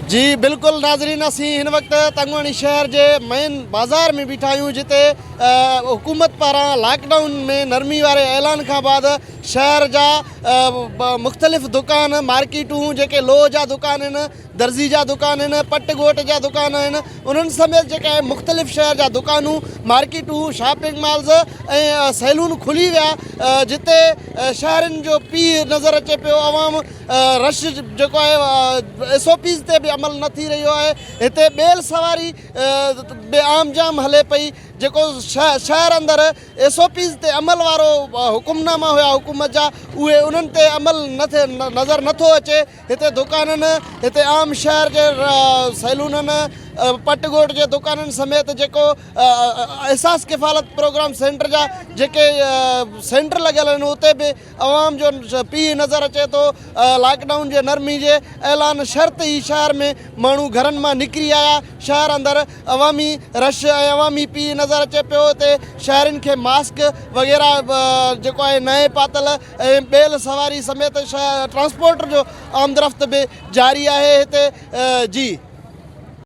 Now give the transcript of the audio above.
जी बिल्कुल नाज़रीन, असी इन वक्त तंगवाणी शहर के मेन बाज़ार में बीठा आहियूं जिते हुकूमत पारां लॉकडाउन में नरमी वारे ऐलान का बाद शहर जा मुख्तलिफ़ दुकान मार्केटूं जेके लोह जा दुकान आहिनि, दर्जी जा दुकान आहिनि, पट गोट जा दुकान आहिनि, उन्हनि समेत जेके मुख्तलिफ़ शहर जा दुकानूं मार्केटूं शॉपिंग मॉल्स ऐं सैलून खुली विया जिते शहरनि जो पीउ नज़र अचे पियो। अवाम रश जेको आहे SOPs ते भी अमल न थी रहियो आहे। हिते बेल सवारी बे आम जाम हले पई जेको शहर अंदर SOPs ते अमल वारो हुकुमनामा हुआ हुकूमत जा, उहे उन्हनि ते अमल नज़र नथो अचे। हिते दुकाननि, हिते आम शहर जे सैलूननि, पटगोट जे दुकाननि समेत जेको एहसास किफ़ालत प्रोग्राम सेंटर जा जेके सेंटर लॻियल आहिनि उते बि अवाम जो पीउ नज़र अचे थो। लॉकडाउन जे नरमी जे ऐलान शर्त ई शहर में माण्हू घरनि मां निकिरी आया। शहर अंदर अवामी रश ऐं अवामी पीउ नज़र अचे पियो। हिते शहरनि खे मास्क वग़ैरह जेको आहे नए पातल ऐं बेल सवारी समेत ट्रांसपोर्ट जो आमदरफ़्त बि जारी आहे हिते। जी